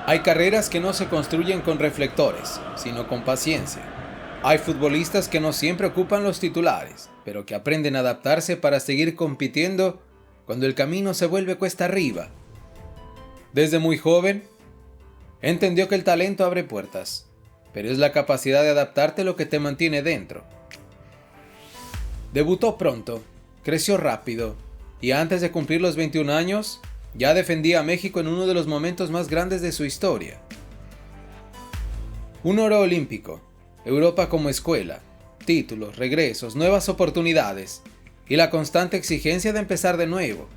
Hay carreras que no se construyen con reflectores, sino con paciencia. Hay futbolistas que no siempre ocupan los titulares, pero que aprenden a adaptarse para seguir compitiendo cuando el camino se vuelve cuesta arriba. Desde muy joven, entendió que el talento abre puertas, pero es la capacidad de adaptarte lo que te mantiene dentro. Debutó pronto, creció rápido, y antes de cumplir los 21 años, ya defendía a México en uno de los momentos más grandes de su historia. Un oro olímpico, Europa como escuela, títulos, regresos, nuevas oportunidades y la constante exigencia de empezar de nuevo.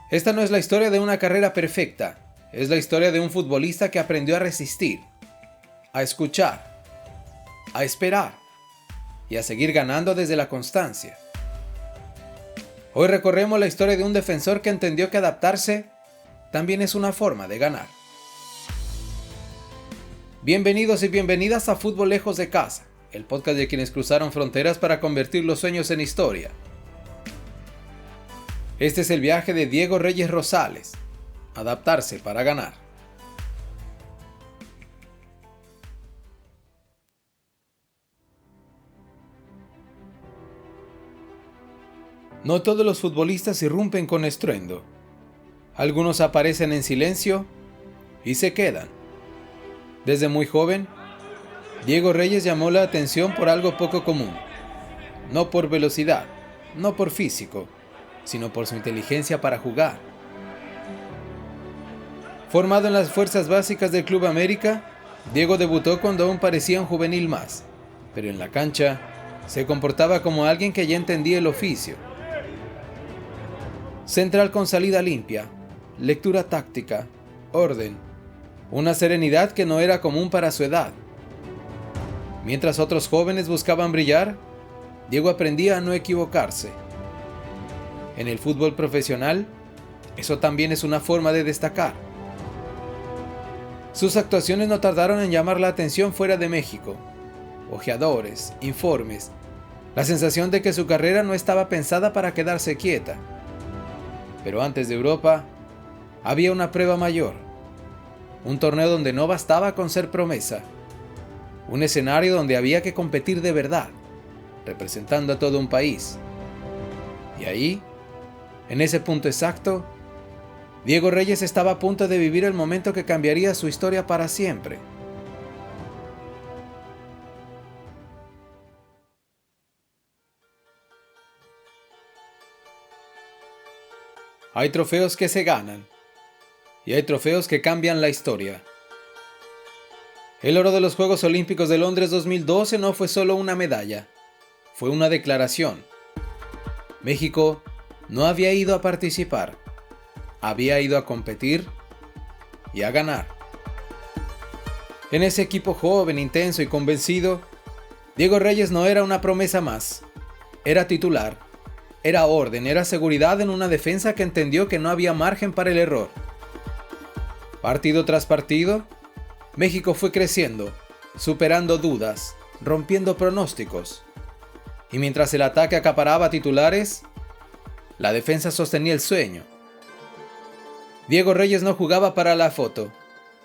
Esta no es la historia de una carrera perfecta, es la historia de un futbolista que aprendió a resistir, a escuchar, a esperar y a seguir ganando desde la constancia. Hoy recorremos la historia de un defensor que entendió que adaptarse también es una forma de ganar. Bienvenidos y bienvenidas a Fútbol Lejos de Casa, el podcast de quienes cruzaron fronteras para convertir los sueños en historia. Este es el viaje de Diego Reyes Rosales, adaptarse para ganar. No todos los futbolistas irrumpen con estruendo. Algunos aparecen en silencio y se quedan. Desde muy joven, Diego Reyes llamó la atención por algo poco común. No por velocidad, no por físico, sino por su inteligencia para jugar. Formado en las fuerzas básicas del Club América, Diego debutó cuando aún parecía un juvenil más, pero en la cancha se comportaba como alguien que ya entendía el oficio. Central con salida limpia, lectura táctica, orden, una serenidad que no era común para su edad. Mientras otros jóvenes buscaban brillar, Diego aprendía a no equivocarse. En el fútbol profesional, eso también es una forma de destacar. Sus actuaciones no tardaron en llamar la atención fuera de México. Ojeadores, informes, la sensación de que su carrera no estaba pensada para quedarse quieta. Pero antes de Europa, había una prueba mayor. Un torneo donde no bastaba con ser promesa. Un escenario donde había que competir de verdad, representando a todo un país. Y ahí, en ese punto exacto, Diego Reyes estaba a punto de vivir el momento que cambiaría su historia para siempre. Hay trofeos que se ganan, y hay trofeos que cambian la historia. El oro de los Juegos Olímpicos de Londres 2012 no fue solo una medalla, fue una declaración. México no había ido a participar, había ido a competir y a ganar. En ese equipo joven, intenso y convencido, Diego Reyes no era una promesa más, era titular, era orden, era seguridad en una defensa que entendió que no había margen para el error. Partido tras partido, México fue creciendo, superando dudas, rompiendo pronósticos. Y mientras el ataque acaparaba titulares, la defensa sostenía el sueño. Diego Reyes no jugaba para la foto,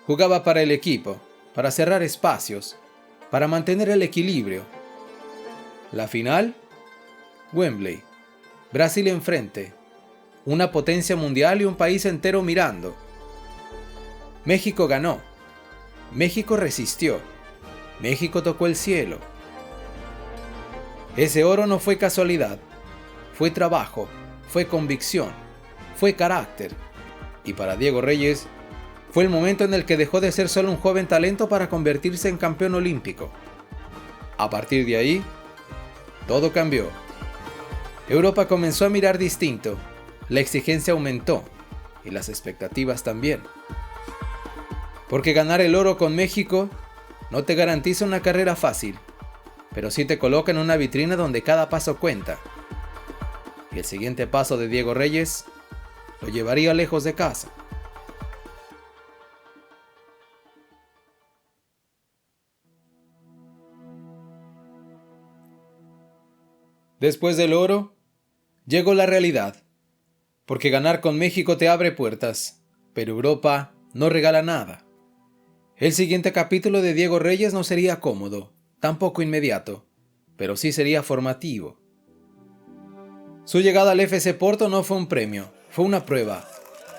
jugaba para el equipo, para cerrar espacios, para mantener el equilibrio. La final, Wembley, Brasil enfrente, una potencia mundial y un país entero mirando. México ganó, México resistió, México tocó el cielo. Ese oro no fue casualidad, fue trabajo, fue convicción, fue carácter. Y para Diego Reyes, fue el momento en el que dejó de ser solo un joven talento para convertirse en campeón olímpico. A partir de ahí, todo cambió. Europa comenzó a mirar distinto, la exigencia aumentó y las expectativas también. Porque ganar el oro con México no te garantiza una carrera fácil, pero sí te coloca en una vitrina donde cada paso cuenta. Y el siguiente paso de Diego Reyes lo llevaría lejos de casa. Después del oro, llegó la realidad, porque ganar con México te abre puertas, pero Europa no regala nada. El siguiente capítulo de Diego Reyes no sería cómodo, tampoco inmediato, pero sí sería formativo. Su llegada al FC Porto no fue un premio, fue una prueba.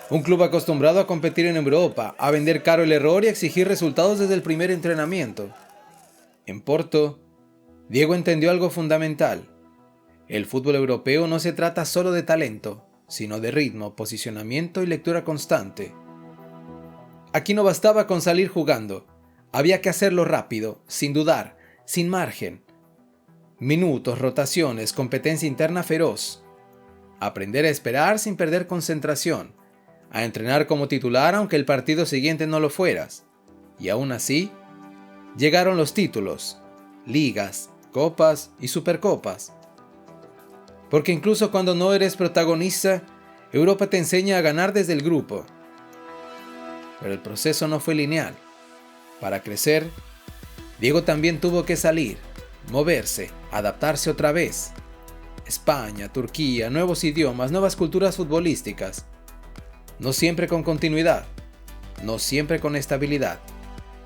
Un club acostumbrado a competir en Europa, a vender caro el error y a exigir resultados desde el primer entrenamiento. En Porto, Diego entendió algo fundamental. El fútbol europeo no se trata solo de talento, sino de ritmo, posicionamiento y lectura constante. Aquí no bastaba con salir jugando, había que hacerlo rápido, sin dudar, sin margen. Minutos, rotaciones, competencia interna feroz. Aprender a esperar sin perder concentración, a entrenar como titular aunque el partido siguiente no lo fueras. Y aún así, llegaron los títulos, ligas, copas y supercopas. Porque incluso cuando no eres protagonista, Europa te enseña a ganar desde el grupo. Pero el proceso no fue lineal. Para crecer, Diego también tuvo que salir, moverse, adaptarse otra vez. España, Turquía, nuevos idiomas, nuevas culturas futbolísticas. No siempre con continuidad, no siempre con estabilidad,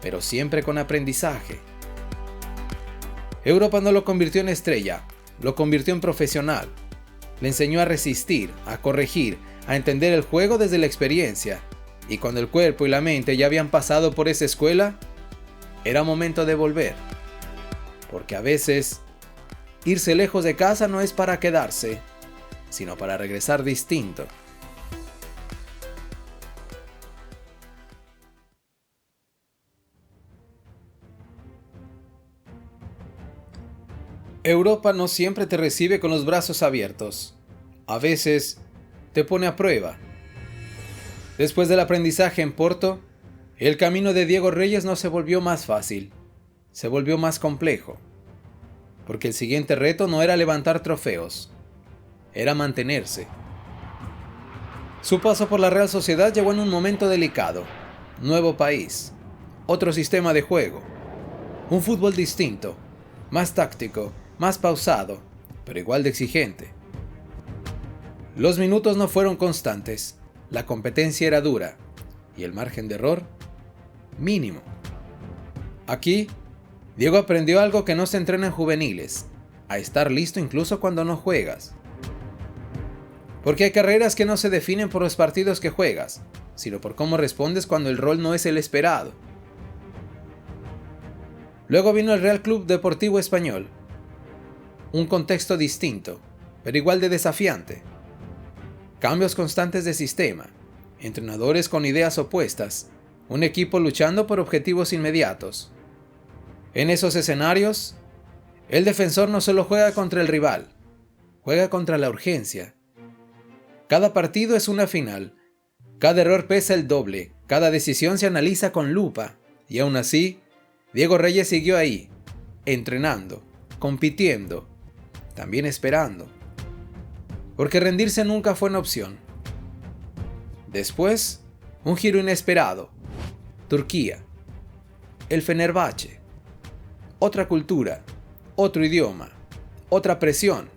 pero siempre con aprendizaje. Europa no lo convirtió en estrella, lo convirtió en profesional. Le enseñó a resistir, a corregir, a entender el juego desde la experiencia. Y cuando el cuerpo y la mente ya habían pasado por esa escuela, era momento de volver. Porque a veces, irse lejos de casa no es para quedarse, sino para regresar distinto. Europa no siempre te recibe con los brazos abiertos. A veces, te pone a prueba. Después del aprendizaje en Porto, el camino de Diego Reyes no se volvió más fácil, se volvió más complejo. Porque el siguiente reto no era levantar trofeos, era mantenerse. Su paso por la Real Sociedad llegó en un momento delicado. Nuevo país, otro sistema de juego, un fútbol distinto, más táctico, más pausado, pero igual de exigente. Los minutos no fueron constantes, la competencia era dura y el margen de error mínimo. Aquí, Diego aprendió algo que no se entrena en juveniles, a estar listo incluso cuando no juegas. Porque hay carreras que no se definen por los partidos que juegas, sino por cómo respondes cuando el rol no es el esperado. Luego vino el Real Club Deportivo Español. Un contexto distinto, pero igual de desafiante. Cambios constantes de sistema, entrenadores con ideas opuestas, un equipo luchando por objetivos inmediatos. En esos escenarios, el defensor no solo juega contra el rival, juega contra la urgencia. Cada partido es una final, cada error pesa el doble, cada decisión se analiza con lupa, y aún así, Diego Reyes siguió ahí, entrenando, compitiendo, también esperando. Porque rendirse nunca fue una opción. Después, un giro inesperado. Turquía. El Fenerbahce. Otra cultura, otro idioma, otra presión.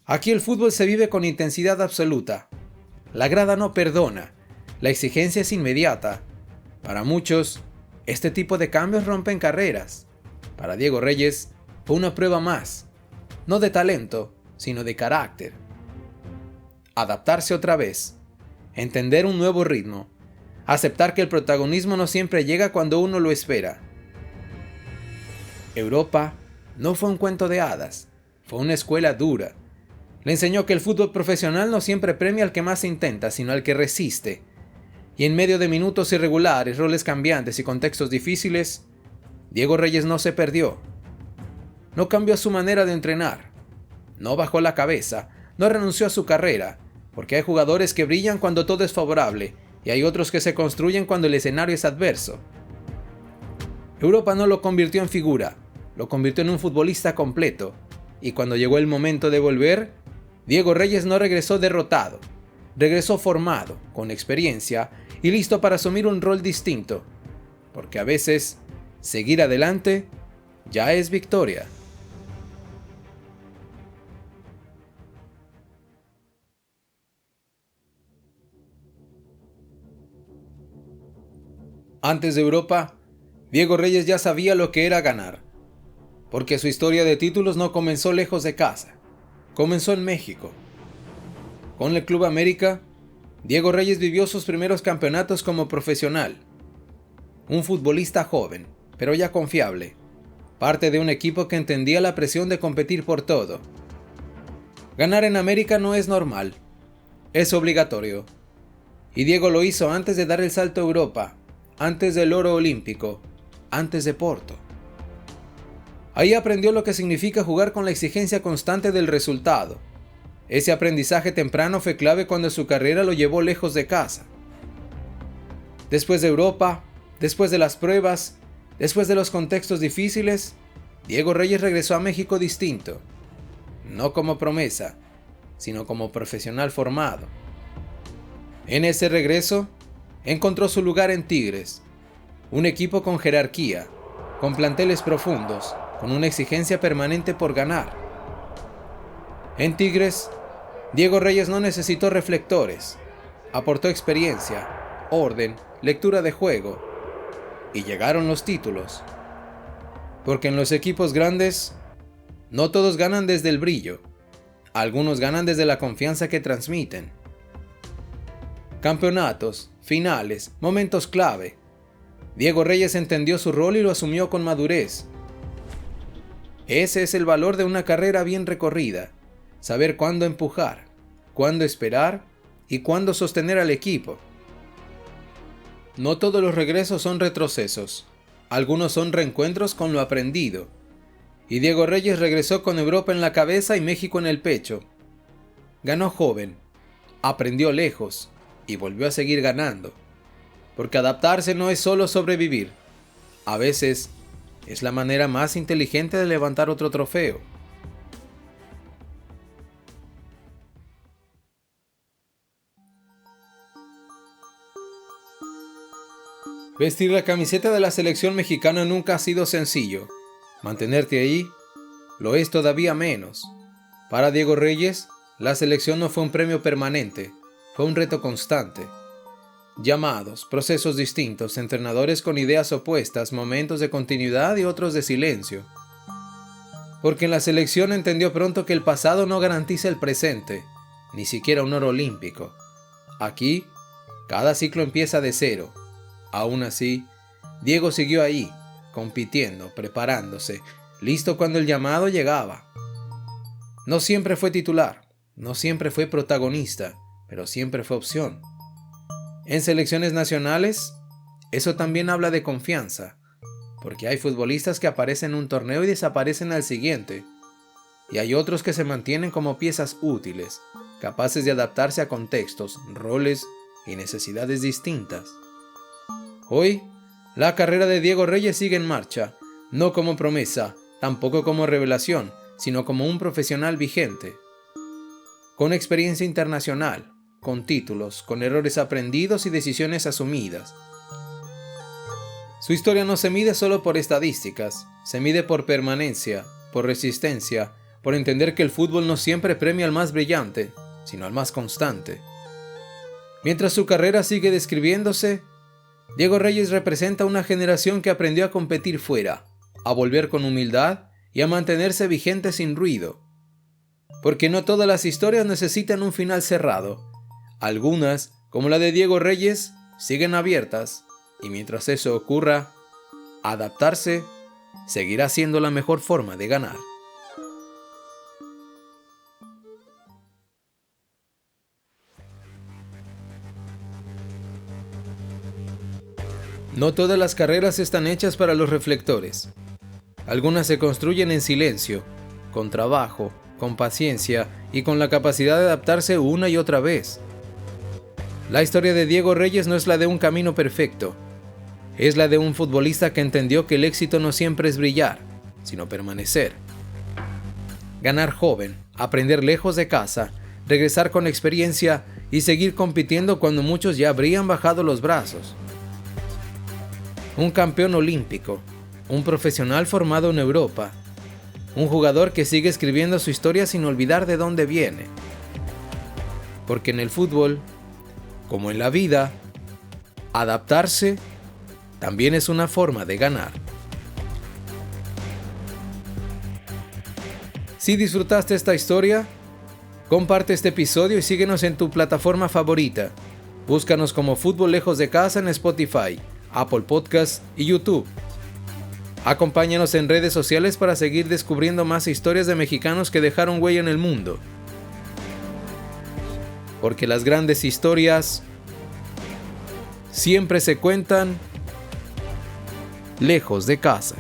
Aquí el fútbol se vive con intensidad absoluta. La grada no perdona, la exigencia es inmediata. Para muchos, este tipo de cambios rompen carreras. Para Diego Reyes, fue una prueba más, no de talento, sino de carácter. Adaptarse otra vez, entender un nuevo ritmo, aceptar que el protagonismo no siempre llega cuando uno lo espera. Europa no fue un cuento de hadas, fue una escuela dura. Le enseñó que el fútbol profesional no siempre premia al que más intenta, sino al que resiste. Y en medio de minutos irregulares, roles cambiantes y contextos difíciles, Diego Reyes no se perdió. No cambió su manera de entrenar. No bajó la cabeza, no renunció a su carrera, porque hay jugadores que brillan cuando todo es favorable y hay otros que se construyen cuando el escenario es adverso. Europa no lo convirtió en figura, lo convirtió en un futbolista completo, y cuando llegó el momento de volver, Diego Reyes no regresó derrotado, regresó formado, con experiencia y listo para asumir un rol distinto, porque a veces, seguir adelante ya es victoria. Antes de Europa, Diego Reyes ya sabía lo que era ganar, porque su historia de títulos no comenzó lejos de casa, comenzó en México. Con el Club América, Diego Reyes vivió sus primeros campeonatos como profesional. Un futbolista joven, pero ya confiable, parte de un equipo que entendía la presión de competir por todo. Ganar en América no es normal, es obligatorio. Y Diego lo hizo antes de dar el salto a Europa, antes del oro olímpico, antes de Porto. Ahí aprendió lo que significa jugar con la exigencia constante del resultado. Ese aprendizaje temprano fue clave cuando su carrera lo llevó lejos de casa. Después de Europa, después de las pruebas, después de los contextos difíciles, Diego Reyes regresó a México distinto. No como promesa, sino como profesional formado. En ese regreso, encontró su lugar en Tigres, un equipo con jerarquía, con planteles profundos, con una exigencia permanente por ganar. En Tigres, Diego Reyes no necesitó reflectores, aportó experiencia, orden, lectura de juego, y llegaron los títulos. Porque en los equipos grandes, no todos ganan desde el brillo, algunos ganan desde la confianza que transmiten. Campeonatos, finales, momentos clave. Diego Reyes entendió su rol y lo asumió con madurez. Ese es el valor de una carrera bien recorrida, saber cuándo empujar, cuándo esperar y cuándo sostener al equipo. No todos los regresos son retrocesos, algunos son reencuentros con lo aprendido. Y Diego Reyes regresó con Europa en la cabeza y México en el pecho. Ganó joven, aprendió lejos y volvió a seguir ganando. Porque adaptarse no es solo sobrevivir, a veces es la manera más inteligente de levantar otro trofeo. Vestir la camiseta de la selección mexicana nunca ha sido sencillo. Mantenerte ahí lo es todavía menos. Para Diego Reyes, la selección no fue un premio permanente, fue un reto constante. Llamados, procesos distintos, entrenadores con ideas opuestas, momentos de continuidad y otros de silencio. Porque en la selección entendió pronto que el pasado no garantiza el presente, ni siquiera un oro olímpico. Aquí, cada ciclo empieza de cero. Aún así, Diego siguió ahí, compitiendo, preparándose, listo cuando el llamado llegaba. No siempre fue titular, no siempre fue protagonista, pero siempre fue opción. En selecciones nacionales, eso también habla de confianza, porque hay futbolistas que aparecen en un torneo y desaparecen al siguiente, y hay otros que se mantienen como piezas útiles, capaces de adaptarse a contextos, roles y necesidades distintas. Hoy, la carrera de Diego Reyes sigue en marcha, no como promesa, tampoco como revelación, sino como un profesional vigente. Con experiencia internacional, con títulos, con errores aprendidos y decisiones asumidas. Su historia no se mide solo por estadísticas, se mide por permanencia, por resistencia, por entender que el fútbol no siempre premia al más brillante, sino al más constante. Mientras su carrera sigue describiéndose, Diego Reyes representa una generación que aprendió a competir fuera, a volver con humildad y a mantenerse vigente sin ruido. Porque no todas las historias necesitan un final cerrado. Algunas, como la de Diego Reyes, siguen abiertas, y mientras eso ocurra, adaptarse seguirá siendo la mejor forma de ganar. No todas las carreras están hechas para los reflectores. Algunas se construyen en silencio, con trabajo, con paciencia y con la capacidad de adaptarse una y otra vez. La historia de Diego Reyes no es la de un camino perfecto. Es la de un futbolista que entendió que el éxito no siempre es brillar, sino permanecer. Ganar joven, aprender lejos de casa, regresar con experiencia y seguir compitiendo cuando muchos ya habrían bajado los brazos. Un campeón olímpico, un profesional formado en Europa, un jugador que sigue escribiendo su historia sin olvidar de dónde viene. Porque en el fútbol, como en la vida, adaptarse también es una forma de ganar. Si disfrutaste esta historia, comparte este episodio y síguenos en tu plataforma favorita. Búscanos como Fútbol Lejos de Casa en Spotify, Apple Podcasts y YouTube. Acompáñanos en redes sociales para seguir descubriendo más historias de mexicanos que dejaron huella en el mundo. Porque las grandes historias siempre se cuentan lejos de casa.